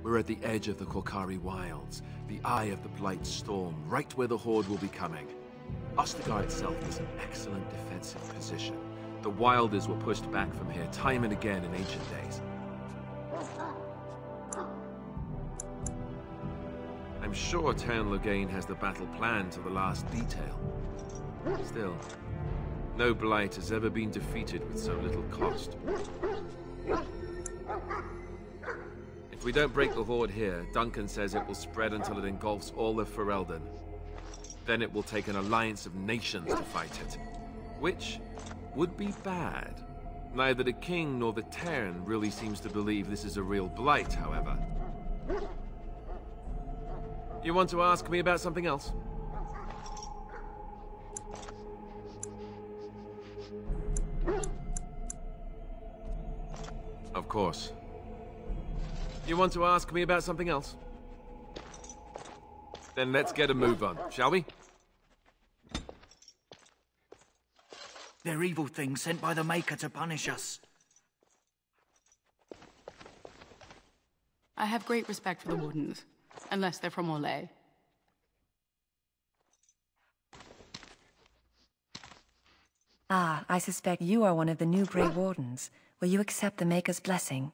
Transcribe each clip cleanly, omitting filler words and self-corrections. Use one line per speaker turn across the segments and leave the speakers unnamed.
We're at the edge of the Korcari Wilds, the eye of the Blight Storm, right where the Horde will be coming. Ostagar itself is an excellent defensive position. The Wilders were pushed back from here time and again in ancient days. I'm sure Teyrn Loghain has the battle planned to the last detail. Still, no Blight has ever been defeated with so little cost. If we don't break the Horde here, Duncan says it will spread until it engulfs all of Ferelden. Then it will take an alliance of nations to fight it. Which would be bad. Neither the King nor the Teyrn really seems to believe this is a real Blight, however. You want to ask me about something else? Of course. You want to ask me about something else? Then let's get a move on, shall we?
They're evil things sent by the Maker to punish us.
I have great respect for the Wardens, unless they're from Orlais.
Ah, I suspect you are one of the new Grey Wardens. Will you accept the Maker's blessing?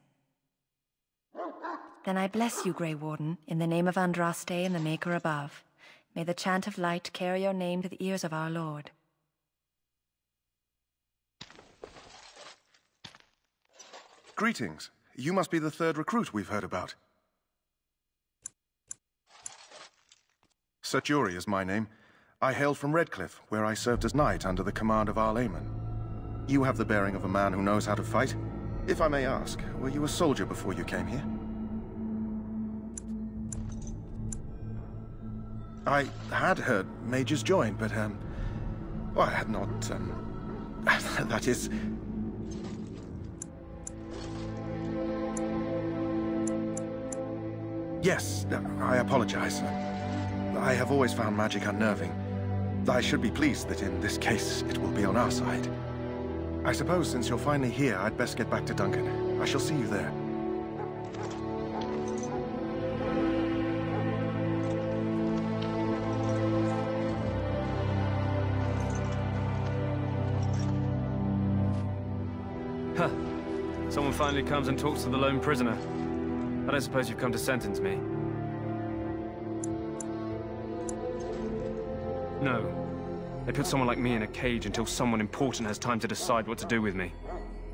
Then I bless you, Grey Warden, in the name of Andraste and the Maker above. May the chant of light carry your name to the ears of our Lord.
Greetings. You must be the third recruit we've heard about. Ser Juri is my name. I hail from Redcliffe, where I served as knight under the command of Arl Eamon. You have the bearing of a man who knows how to fight. If I may ask, were you a soldier before you came here? I had heard mages join, but, well, I had not, that is... Yes, I apologize. I have always found magic unnerving. I should be pleased that in this case it will be on our side. I suppose since you're finally here, I'd best get back to Duncan. I shall see you there.
Huh. Someone finally comes and talks to the lone prisoner. I don't suppose you've come to sentence me. No. They put someone like me in a cage until someone important has time to decide what to do with me.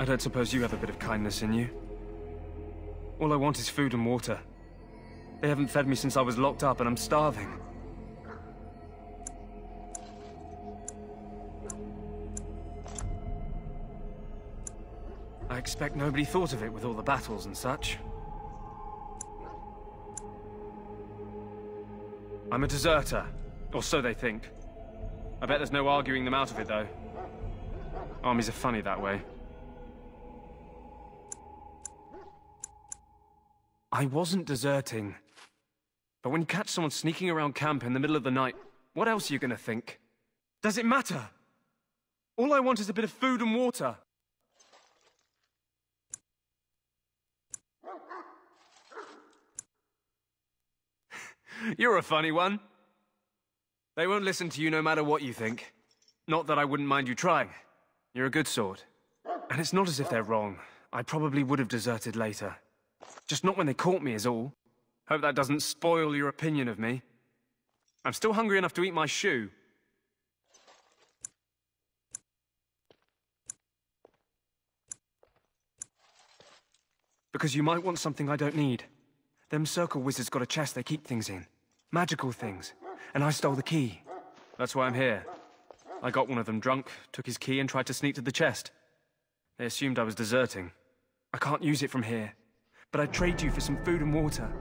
I don't suppose you have a bit of kindness in you. All I want is food and water. They haven't fed me since I was locked up and I'm starving. I expect nobody thought of it with all the battles and such. I'm a deserter, or so they think. I bet there's no arguing them out of it, though. Armies are funny that way. I wasn't deserting. But when you catch someone sneaking around camp in the middle of the night, what else are you gonna think? Does it matter? All I want is a bit of food and water. You're a funny one. They won't listen to you no matter what you think. Not that I wouldn't mind you trying. You're a good sort. And it's not as if they're wrong. I probably would have deserted later. Just not when they caught me is all. Hope that doesn't spoil your opinion of me. I'm still hungry enough to eat my shoe. Because you might want something I don't need. Them circle wizards got a chest they keep things in. Magical things. And I stole the key. That's why I'm here. I got one of them drunk, took his key and tried to sneak to the chest. They assumed I was deserting. I can't use it from here. But I'd trade you for some food and water.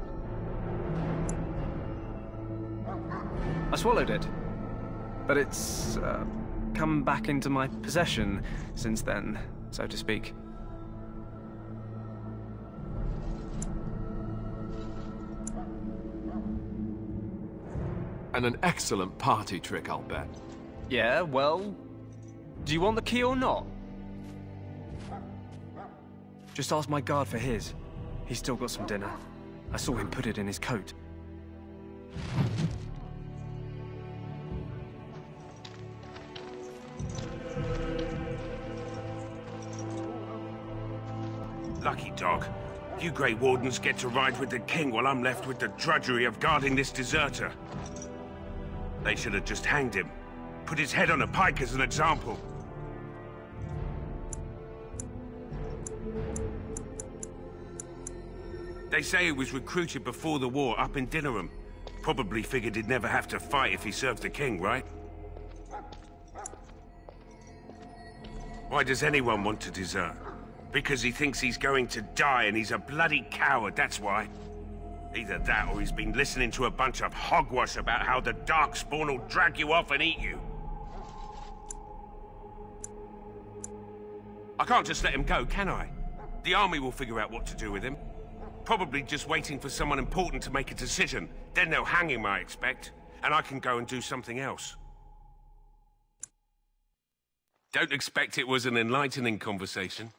I swallowed it. But it's, come back into my possession since then, so to speak.
And an excellent party trick, I'll bet.
Yeah, well... Do you want the key or not? Just ask my guard for his. He's still got some dinner. I saw him put it in his coat.
Lucky dog. You Grey Wardens get to ride with the king while I'm left with the drudgery of guarding this deserter. They should have just hanged him. Put his head on a pike as an example. They say he was recruited before the war up in Dinnerham. Probably figured he'd never have to fight if he served the king, right? Why does anyone want to desert? Because he thinks he's going to die and he's a bloody coward, that's why. Either that or he's been listening to a bunch of hogwash about how the Darkspawn will drag you off and eat you. I can't just let him go, can I? The army will figure out what to do with him. Probably just waiting for someone important to make a decision. Then they'll hang him, I expect. And I can go and do something else. Don't expect it was an enlightening conversation.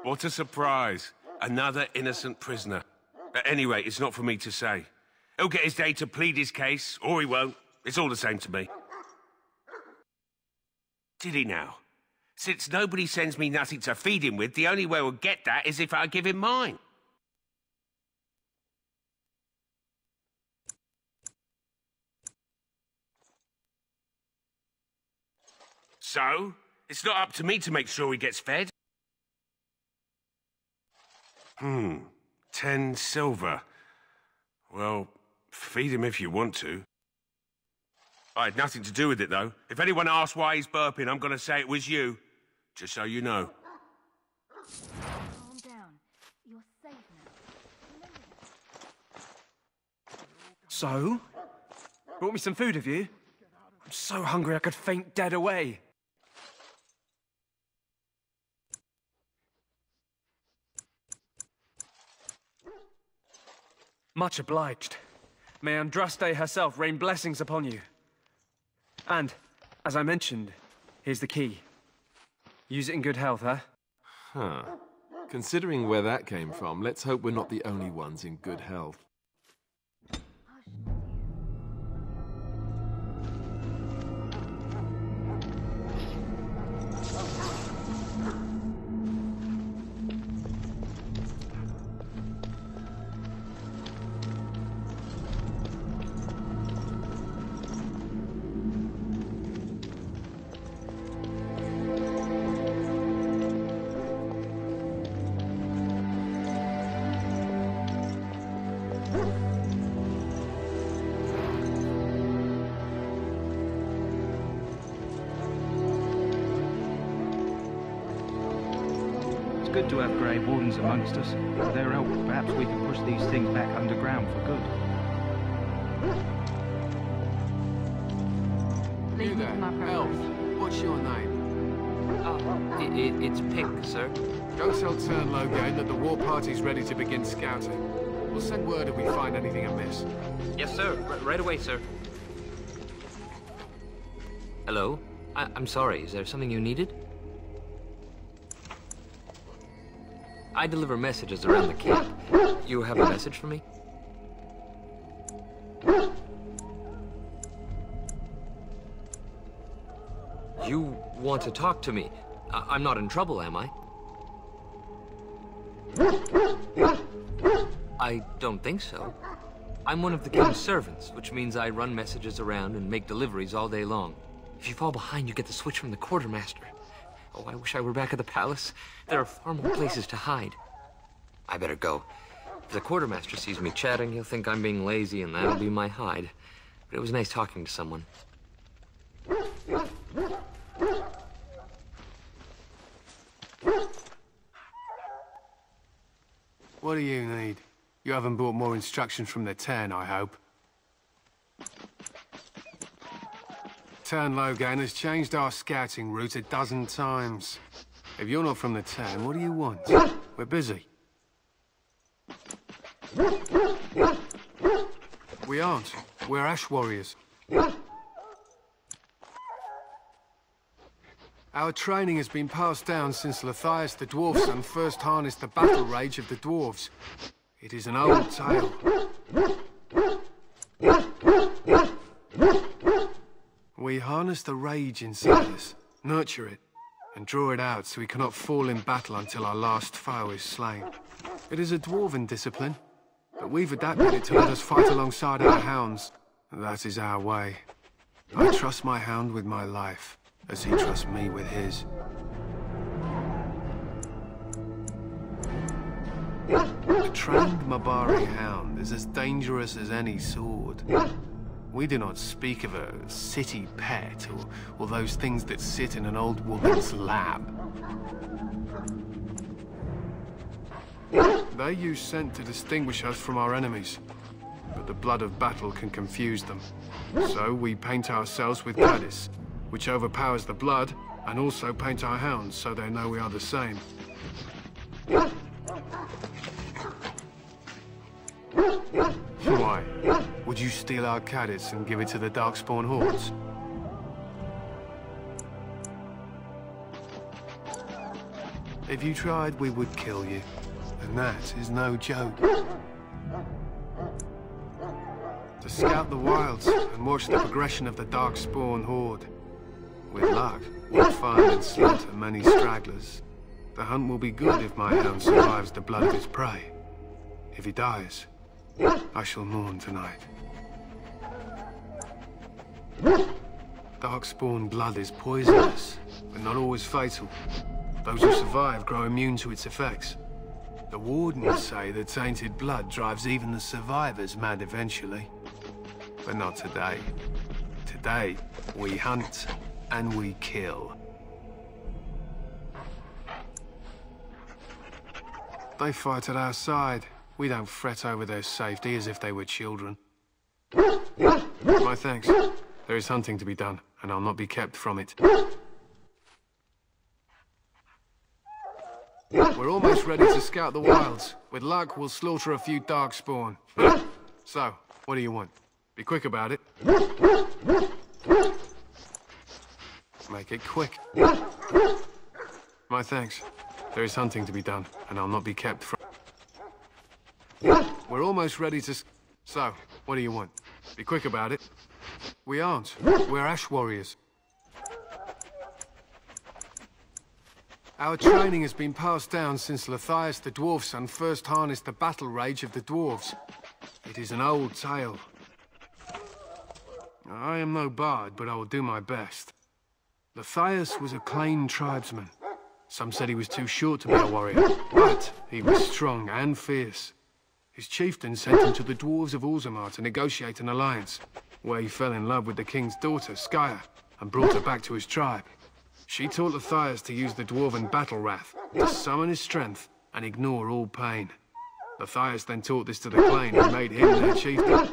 What a surprise. Another innocent prisoner. At any rate, it's not for me to say. He'll get his day to plead his case, or he won't. It's all the same to me. Did he now? Since nobody sends me nothing to feed him with, the only way we'll get that is if I give him mine. So, it's not up to me to make sure he gets fed. 10 silver. Well, feed him if you want to. I had nothing to do with it, though. If anyone asks why he's burping, I'm gonna say it was you. Just so you know.
Calm down. You're safe now.
So? Brought me some food, have you? I'm so hungry I could faint dead away. Much obliged. May Andraste herself rain blessings upon you. And, as I mentioned, here's the key. Use it in good health, huh?
Huh. Considering where that came from, let's hope we're not the only ones in good health.
It's good to have Grey Wardens amongst us. With their help, perhaps we can push these things back underground for good.
Lead me to my
Elf,
progress.
what's your name?
It's Pink, sir.
Go tell Turnlogane that the war party's ready to begin scouting. We'll send word if we find anything amiss.
Yes, sir. Right away, sir. Hello? I'm sorry, is there something you needed? I deliver messages around the camp. You have a message for me? You want to talk to me? I'm not in trouble, am I? I don't think so. I'm one of the king's servants, which means I run messages around and make deliveries all day long. If you fall behind, you get the switch from the quartermaster. Oh, I wish I were back at the palace. There are far more places to hide. I better go. If the quartermaster sees me chatting, he'll think I'm being lazy, and that'll be my hide. But it was nice talking to someone.
What do you need? You haven't brought more instructions from the Tern, I hope. Turnlogane has changed our scouting route 12 times. If you're not from the Tern, what do you want? We're busy. We aren't. We're Ash Warriors. Our training has been passed down since Lathias the Dwarf's son first harnessed the battle rage of the dwarves. It is an old tale. We harness the rage inside us, nurture it, and draw it out so we cannot fall in battle until our last foe is slain. It is a dwarven discipline, but we've adapted it to let us fight alongside our hounds. That is our way. I trust my hound with my life, as he trusts me with his. A trained Mabari hound is as dangerous as any sword. We do not speak of a city pet, or those things that sit in an old woman's lap. They use scent to distinguish us from our enemies, but the blood of battle can confuse them. So we paint ourselves with Caddis, which overpowers the blood, and also paint our hounds so they know we are the same. Why? Would you steal our Caddis and give it to the Darkspawn hordes? If you tried, we would kill you. And that is no joke. To scout the wilds and watch the progression of the Darkspawn horde. With luck, we'll find and slaughter many stragglers. The hunt will be good if my hound survives the blood of his prey. If he dies, I shall mourn tonight. Darkspawn blood is poisonous, but not always fatal. Those who survive grow immune to its effects. The Wardens say that tainted blood drives even the survivors mad eventually. But not today. Today, we hunt and we kill. They fight at our side. We don't fret over their safety as if they were children. My thanks. There is hunting to be done, and I'll not be kept from it. We're almost ready to scout the wilds. With luck, we'll slaughter a few Darkspawn. So, what do you want? Be quick about it. Make it quick. My thanks. There is hunting to be done, and I'll not be kept from... We're almost ready to... So, what do you want? Be quick about it. We aren't. We're Ash Warriors. Our training has been passed down since Lathias the Dwarf's son first harnessed the battle rage of the dwarves. It is an old tale. I am no bard, but I will do my best. Lathias was a Clane tribesman. Some said he was too short to be a warrior, but he was strong and fierce. His chieftain sent him to the dwarves of Orzammar to negotiate an alliance, where he fell in love with the king's daughter, Skya, and brought her back to his tribe. She taught Lathias to use the dwarven battle wrath, to summon his strength and ignore all pain. Lathias then taught this to the Clane and made him their chieftain.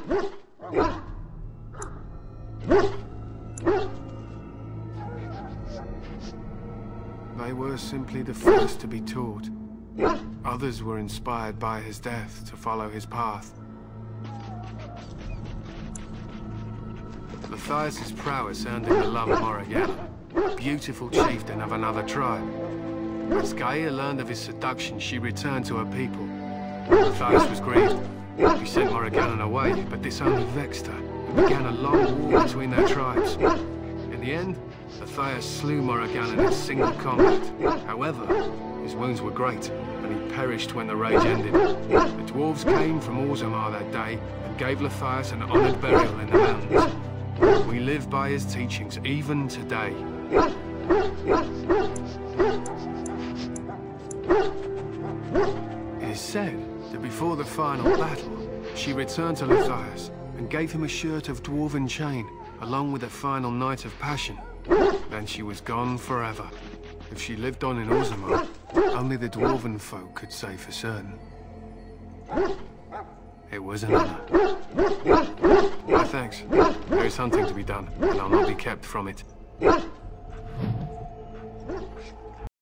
They were simply the first to be taught. Others were inspired by his death to follow his path. Lathias' prowess earned him the love of Morrigannon, a beautiful chieftain of another tribe. When Skya learned of his seduction, she returned to her people. Lathias was grieved. He sent Morrigannon away, but this only vexed her, and began a long war between their tribes. In the end, Lathias slew Morrigannon in single combat. However, his wounds were great, and he perished when the rage ended. The dwarves came from Orzammar that day, and gave Lathias an honored burial in the mountains. We live by his teachings, even today. It is said that before the final battle, she returned to Lathias and gave him a shirt of dwarven chain, along with a final night of passion. Then she was gone forever. If she lived on in Orzammar, only the dwarven folk could say for certain. It was an honor. My thanks. There is hunting to be done, and I'll not be kept from it.